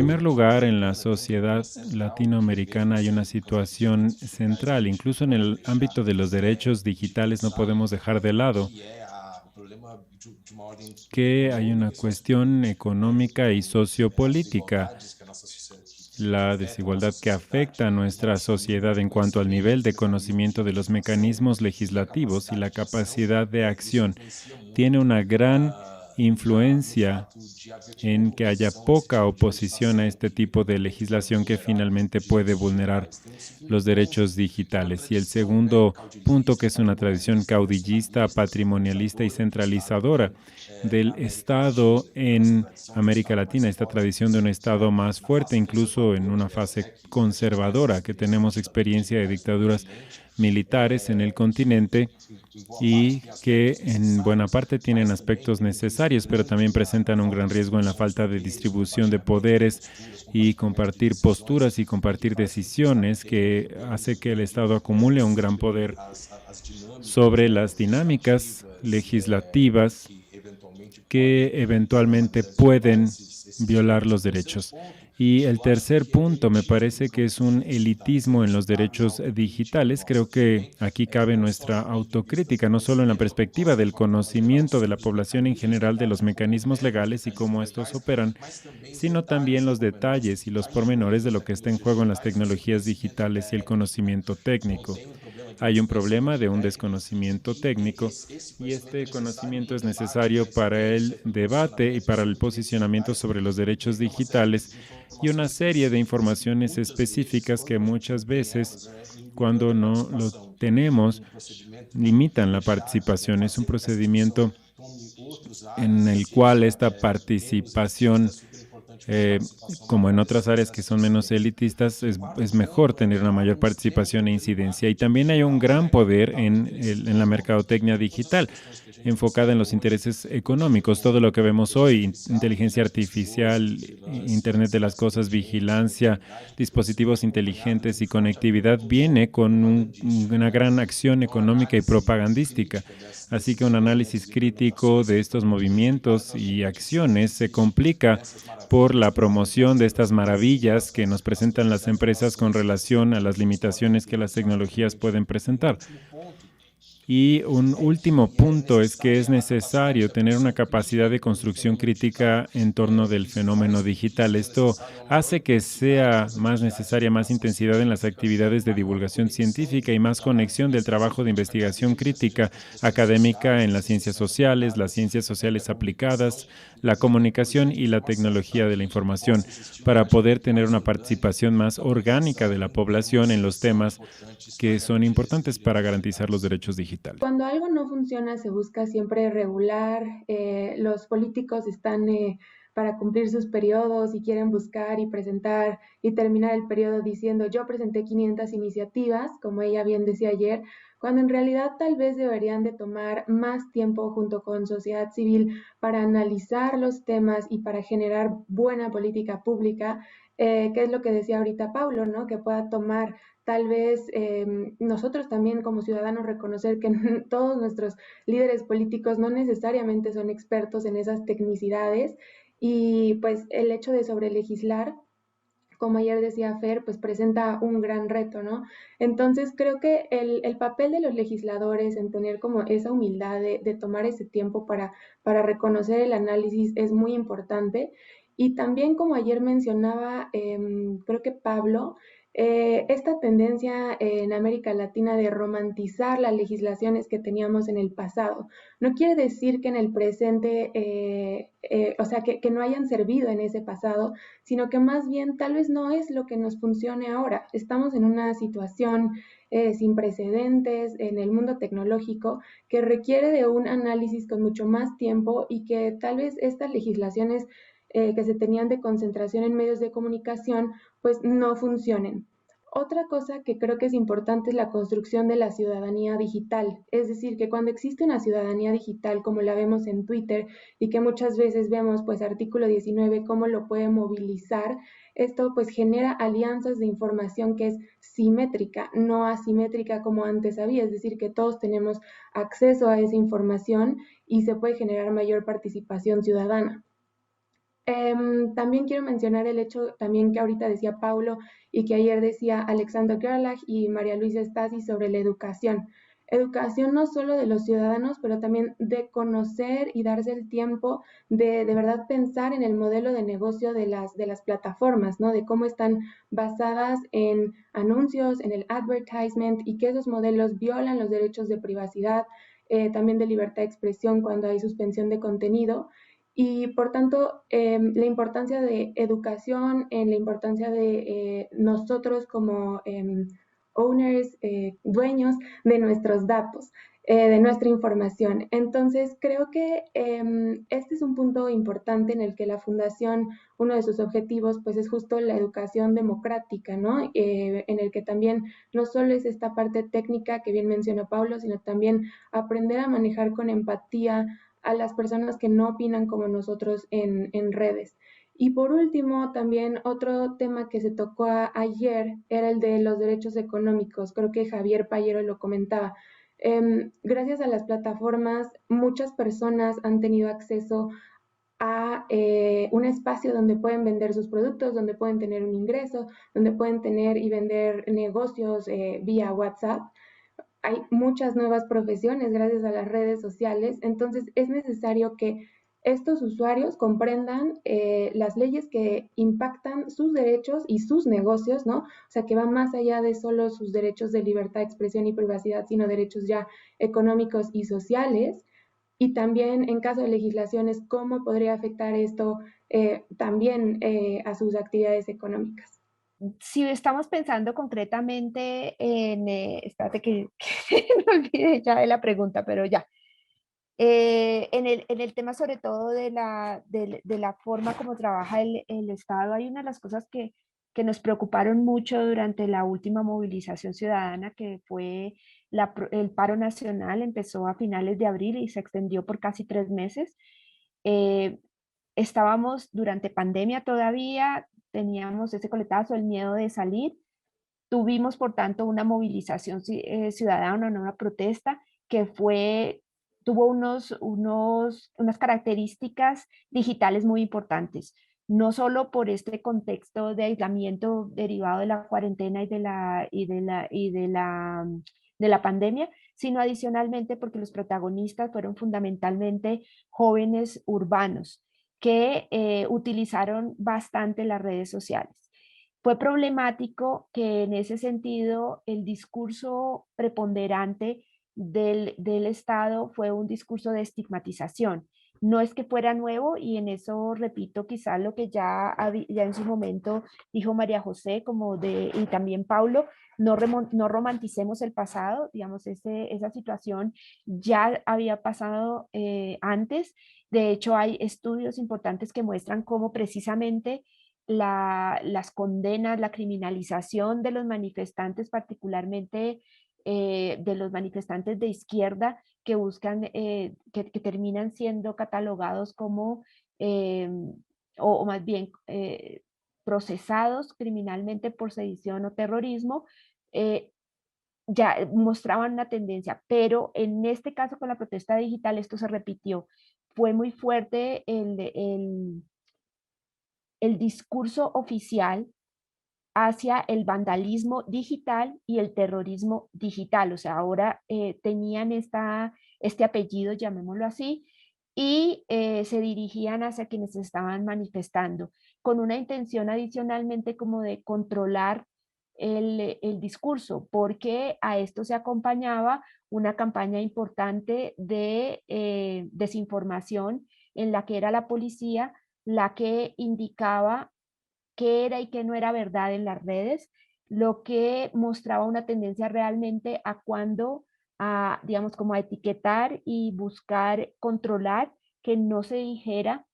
primer lugar, en la sociedad latinoamericana hay una situación central. Incluso en el ámbito de los derechos digitales no podemos dejar de lado que hay una cuestión económica y sociopolítica, la desigualdad que afecta a nuestra sociedad en cuanto al nivel de conocimiento de los mecanismos legislativos y la capacidad de acción tiene una gran influencia en que haya poca oposición a este tipo de legislación que finalmente puede vulnerar los derechos digitales. Y el segundo punto, que es una tradición caudillista, patrimonialista y centralizadora del Estado en América Latina, esta tradición de un Estado más fuerte, incluso en una fase conservadora, que tenemos experiencia de dictaduras militares en el continente y que en buena parte tienen aspectos necesarios, pero también presentan un gran riesgo en la falta de distribución de poderes y compartir posturas y compartir decisiones que hace que el Estado acumule un gran poder sobre las dinámicas legislativas que eventualmente pueden violar los derechos. Y el tercer punto me parece que es un elitismo en los derechos digitales. Creo que aquí cabe nuestra autocrítica, no solo en la perspectiva del conocimiento de la población en general de los mecanismos legales y cómo estos operan, sino también los detalles y los pormenores de lo que está en juego en las tecnologías digitales y el conocimiento técnico. Hay un problema de un desconocimiento técnico y este conocimiento es necesario para el debate y para el posicionamiento sobre los derechos digitales y una serie de informaciones específicas que muchas veces, cuando no lo tenemos, limitan la participación. Es un procedimiento en el cual esta participación, eh, como en otras áreas que son menos elitistas, es mejor tener una mayor participación e incidencia. Y también hay un gran poder en la mercadotecnia digital, enfocada en los intereses económicos. Todo lo que vemos hoy, inteligencia artificial, Internet de las cosas, vigilancia, dispositivos inteligentes y conectividad, viene con una gran acción económica y propagandística. Así que un análisis crítico de estos movimientos y acciones se complica por la promoción de estas maravillas que nos presentan las empresas con relación a las limitaciones que las tecnologías pueden presentar. Y un último punto es que es necesario tener una capacidad de construcción crítica en torno del fenómeno digital. Esto hace que sea más necesaria más intensidad en las actividades de divulgación científica y más conexión del trabajo de investigación crítica académica en las ciencias sociales aplicadas, la comunicación y la tecnología de la información, para poder tener una participación más orgánica de la población en los temas que son importantes para garantizar los derechos digitales. Cuando algo no funciona, se busca siempre regular. Los políticos están para cumplir sus periodos y quieren buscar y presentar y terminar el periodo diciendo yo presenté 500 iniciativas, como ella bien decía ayer, cuando en realidad tal vez deberían de tomar más tiempo junto con sociedad civil para analizar los temas y para generar buena política pública, que es lo que decía ahorita Paulo, ¿no? Que pueda tomar tal vez nosotros también como ciudadanos reconocer que todos nuestros líderes políticos no necesariamente son expertos en esas tecnicidades y pues el hecho de sobrelegislar, como ayer decía Fer, pues presenta un gran reto, ¿no? Entonces creo que el papel de los legisladores en tener como esa humildad de tomar ese tiempo para reconocer el análisis es muy importante. Y también como ayer mencionaba, creo que Pablo, esta tendencia en América Latina de romantizar las legislaciones que teníamos en el pasado. No quiere decir que en el presente, o sea, que no hayan servido en ese pasado, sino que más bien tal vez no es lo que nos funcione ahora. Estamos en una situación sin precedentes en el mundo tecnológico que requiere de un análisis con mucho más tiempo y que tal vez estas legislaciones que se tenían de concentración en medios de comunicación pues no funcionen. Otra cosa que creo que es importante es la construcción de la ciudadanía digital, es decir, que cuando existe una ciudadanía digital como la vemos en Twitter y que muchas veces vemos pues artículo 19 cómo lo puede movilizar, esto pues genera alianzas de información que es simétrica, no asimétrica como antes había, es decir, que todos tenemos acceso a esa información y se puede generar mayor participación ciudadana. También quiero mencionar el hecho también que ahorita decía Paulo y que ayer decía Alexander Gerlach y María Luisa Stasi sobre la educación. Educación no solo de los ciudadanos, pero también de conocer y darse el tiempo de verdad pensar en el modelo de negocio de las plataformas, ¿no? De cómo están basadas en anuncios, en el advertisement y que esos modelos violan los derechos de privacidad, también de libertad de expresión cuando hay suspensión de contenido y por tanto la importancia de educación, en la importancia de nosotros como owners, dueños de nuestros datos, de nuestra información. Entonces, creo que este es un punto importante en el que la fundación, uno de sus objetivos, pues es justo la educación democrática, ¿no? En el que también no solo es esta parte técnica que bien mencionó Pablo, sino también aprender a manejar con empatía a las personas que no opinan como nosotros en redes. Y por último, también otro tema que se tocó ayer era el de los derechos económicos. Creo que Javier Payero lo comentaba. Gracias a las plataformas, muchas personas han tenido acceso a un espacio donde pueden vender sus productos, donde pueden tener un ingreso, donde pueden tener y vender negocios vía WhatsApp. Hay muchas nuevas profesiones gracias a las redes sociales, entonces es necesario que estos usuarios comprendan las leyes que impactan sus derechos y sus negocios, ¿no? O sea, que van más allá de solo sus derechos de libertad, expresión y privacidad, sino derechos ya económicos y sociales. Y también en caso de legislaciones, cómo podría afectar esto también a sus actividades económicas. Si estamos pensando concretamente en, espérate que, que me olvidé ya de la pregunta, pero ya. En el tema sobre todo de la forma como trabaja el Estado, hay una de las cosas que nos preocuparon mucho durante la última movilización ciudadana, que fue el paro nacional, empezó a finales de abril y se extendió por casi 3 meses. Eh, Estábamos durante pandemia todavía, teníamos ese coletazo, el miedo de salir. Tuvimos, por tanto, una movilización ciudadana, una protesta que tuvo unas características digitales muy importantes, no solo por este contexto de aislamiento derivado de la cuarentena de la pandemia, sino adicionalmente porque los protagonistas fueron fundamentalmente jóvenes urbanos que utilizaron bastante las redes sociales. Fue problemático que en ese sentido el discurso preponderante del Estado fue un discurso de estigmatización. No es que fuera nuevo y en eso repito quizás lo que ya en su momento dijo María José y también Paulo, no romanticemos el pasado, digamos, esa situación ya había pasado antes. De hecho, hay estudios importantes que muestran cómo precisamente las condenas, la criminalización de los manifestantes, particularmente de los manifestantes de izquierda que buscan, que terminan siendo catalogados como, eh, o más bien procesados criminalmente por sedición o terrorismo, eh, ya mostraban una tendencia, pero en este caso con la protesta digital esto se repitió. Fue muy fuerte el discurso oficial hacia el vandalismo digital y el terrorismo digital. O sea, ahora tenían este apellido, llamémoslo así, y se dirigían hacia quienes se estaban manifestando, con una intención adicionalmente como de controlar el discurso, porque a esto se acompañaba una campaña importante de desinformación en la que era la policía la que indicaba qué era y qué no era verdad en las redes, lo que mostraba una tendencia realmente digamos, como a etiquetar y buscar controlar que no se dijera,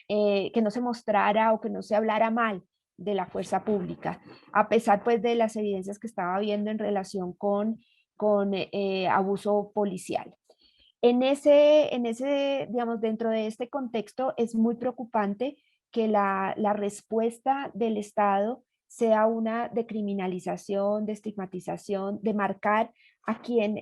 que no se mostrara o que no se hablara mal de la fuerza pública, a pesar pues de las evidencias que estaba viendo en relación con abuso policial. Digamos, dentro de este contexto es muy preocupante que la respuesta del Estado sea una de criminalización, de estigmatización, de marcar a quien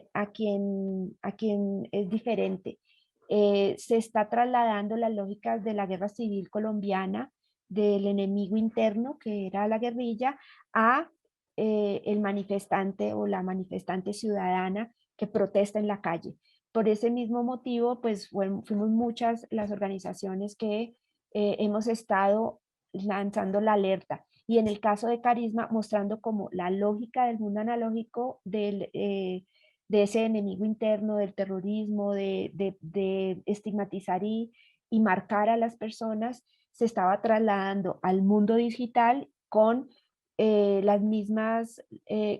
es diferente. Se está trasladando las lógicas de la guerra civil colombiana, del enemigo interno, que era la guerrilla, a el manifestante o la manifestante ciudadana que protesta en la calle. Por ese mismo motivo, pues fuimos muchas las organizaciones que hemos estado lanzando la alerta. Y en el caso de Carisma, mostrando como la lógica del mundo analógico de ese enemigo interno, del terrorismo, de estigmatizar y marcar a las personas, se estaba trasladando al mundo digital con las mismas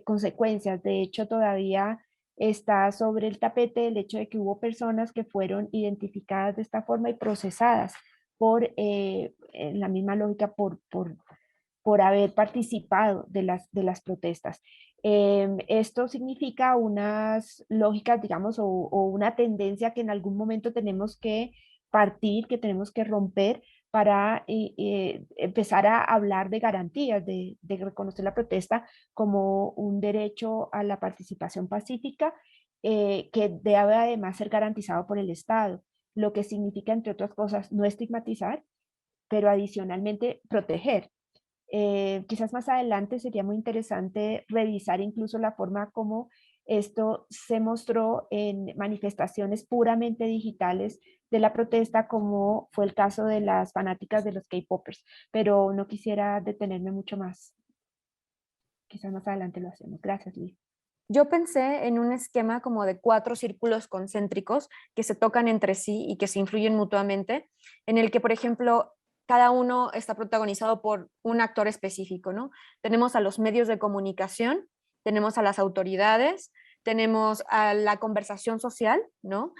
consecuencias. De hecho, todavía está sobre el tapete el hecho de que hubo personas que fueron identificadas de esta forma y procesadas por en la misma lógica, por haber participado de las protestas. Esto significa unas lógicas, digamos, o una tendencia que en algún momento tenemos que partir, que tenemos que romper para empezar a hablar de garantías, de reconocer la protesta como un derecho a la participación pacífica que debe además ser garantizado por el Estado, lo que significa, entre otras cosas, no estigmatizar, pero adicionalmente proteger. Quizás más adelante sería muy interesante revisar incluso la forma como esto se mostró en manifestaciones puramente digitales de la protesta, como fue el caso de las fanáticas de los K-popers, pero no quisiera detenerme mucho más. Quizás más adelante lo hacemos. Gracias, Luis. Yo pensé en un esquema como de 4 círculos concéntricos que se tocan entre sí y que se influyen mutuamente, en el que, por ejemplo, cada uno está protagonizado por un actor específico, ¿no? Tenemos a los medios de comunicación, tenemos a las autoridades, tenemos a la conversación social, ¿no?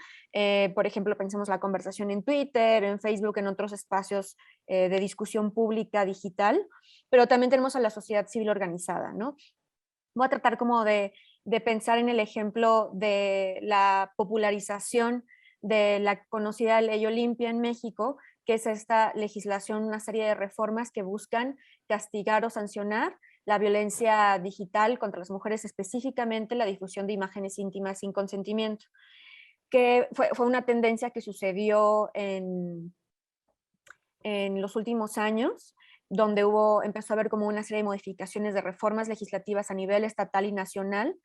Por ejemplo, pensemos la conversación en Twitter, en Facebook, en otros espacios de discusión pública digital, pero también tenemos a la sociedad civil organizada, ¿no? Voy a tratar como de pensar en el ejemplo de la popularización de la conocida Ley Olimpia en México, que es esta legislación, una serie de reformas que buscan castigar o sancionar la violencia digital contra las mujeres, específicamente la difusión de imágenes íntimas sin consentimiento, que fue una tendencia que sucedió en los últimos años, donde empezó a haber como una serie de modificaciones de reformas legislativas a nivel estatal y nacional,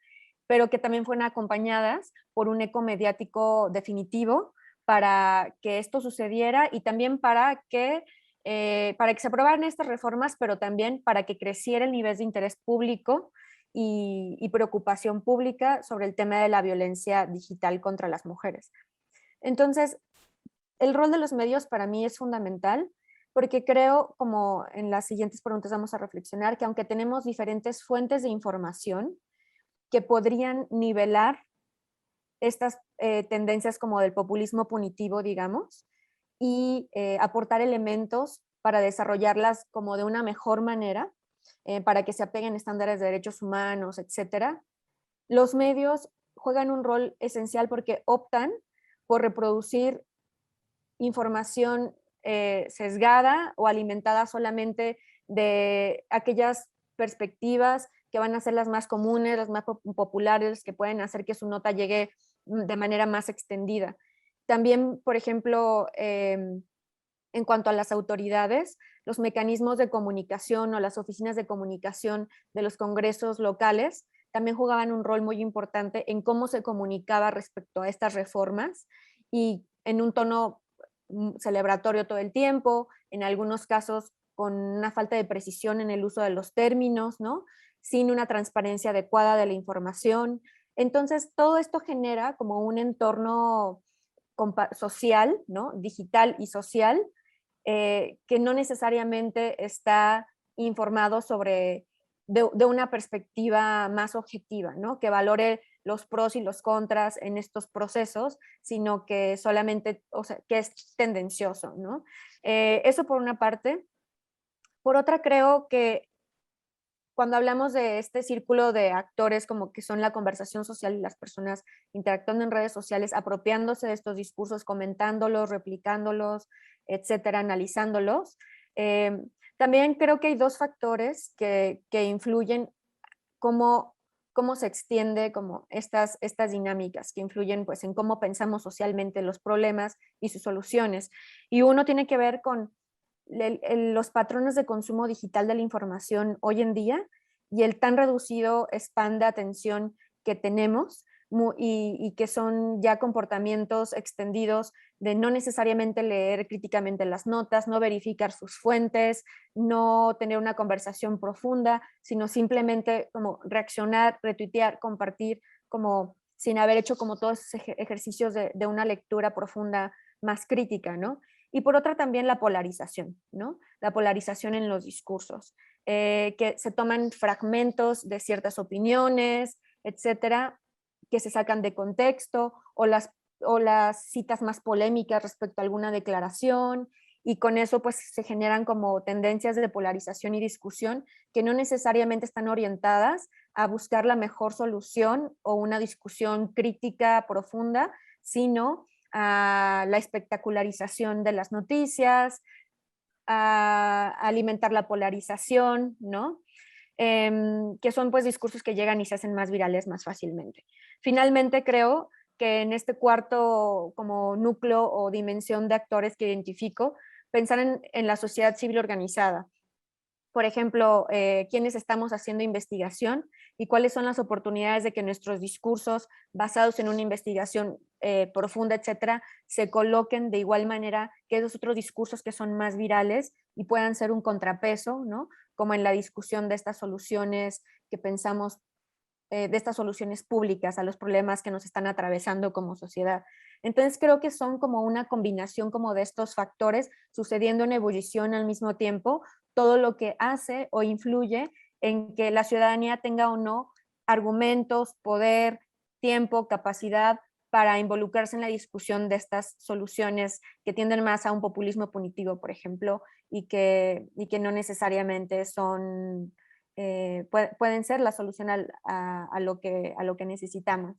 pero que también fueron acompañadas por un eco mediático definitivo para que esto sucediera y también para que se aprobaran estas reformas, pero también para que creciera el nivel de interés público y preocupación pública sobre el tema de la violencia digital contra las mujeres. Entonces, el rol de los medios para mí es fundamental porque creo, como en las siguientes preguntas vamos a reflexionar, que aunque tenemos diferentes fuentes de información que podrían nivelar estas tendencias como del populismo punitivo, digamos, y aportar elementos para desarrollarlas como de una mejor manera, para que se apeguen a estándares de derechos humanos, etcétera. Los medios juegan un rol esencial porque optan por reproducir información sesgada o alimentada solamente de aquellas perspectivas que van a ser las más comunes, las más populares, que pueden hacer que su nota llegue de manera más extendida. También, por ejemplo, en cuanto a las autoridades, los mecanismos de comunicación o las oficinas de comunicación de los congresos locales también jugaban un rol muy importante en cómo se comunicaba respecto a estas reformas y en un tono celebratorio todo el tiempo, en algunos casos con una falta de precisión en el uso de los términos, ¿no? Sin una transparencia adecuada de la información. Entonces, todo esto genera como un entorno social, ¿no? Digital y social, que no necesariamente está informado sobre de una perspectiva más objetiva, ¿no? Que valore los pros y los contras en estos procesos, sino que solamente, o sea, que es tendencioso, ¿no? Eso por una parte. Por otra, creo que cuando hablamos de este círculo de actores como que son la conversación social y las personas interactuando en redes sociales, apropiándose de estos discursos, comentándolos, replicándolos, etcétera, analizándolos, también creo que hay 2 factores que influyen cómo cómo se extiende como estas dinámicas que influyen pues en cómo pensamos socialmente los problemas y sus soluciones. Y uno tiene que ver con los patrones de consumo digital de la información hoy en día y el tan reducido span de atención que tenemos y que son ya comportamientos extendidos de no necesariamente leer críticamente las notas, no verificar sus fuentes, no tener una conversación profunda, sino simplemente como reaccionar, retuitear, compartir, como sin haber hecho como todos esos ejercicios de una lectura profunda más crítica, ¿no? Y por otra también la polarización, ¿no? La polarización en los discursos, que se toman fragmentos de ciertas opiniones, etcétera, que se sacan de contexto, o las citas más polémicas respecto a alguna declaración, y con eso pues se generan como tendencias de polarización y discusión que no necesariamente están orientadas a buscar la mejor solución o una discusión crítica profunda, sino a la espectacularización de las noticias, a alimentar la polarización, ¿no? Que son pues discursos que llegan y se hacen más virales más fácilmente. Finalmente creo que en este cuarto como núcleo o dimensión de actores que identifico, pensar en la sociedad civil organizada. Por ejemplo, quiénes estamos haciendo investigación y cuáles son las oportunidades de que nuestros discursos basados en una investigación profunda, etcétera, se coloquen de igual manera que esos otros discursos que son más virales y puedan ser un contrapeso, ¿no? Como en la discusión de estas soluciones que pensamos, de estas soluciones públicas a los problemas que nos están atravesando como sociedad. Entonces creo que son como una combinación como de estos factores sucediendo en ebullición al mismo tiempo, todo lo que hace o influye en que la ciudadanía tenga o no argumentos, poder, tiempo, capacidad para involucrarse en la discusión de estas soluciones que tienden más a un populismo punitivo, por ejemplo, y que no necesariamente son, pueden ser la solución a lo que necesitamos.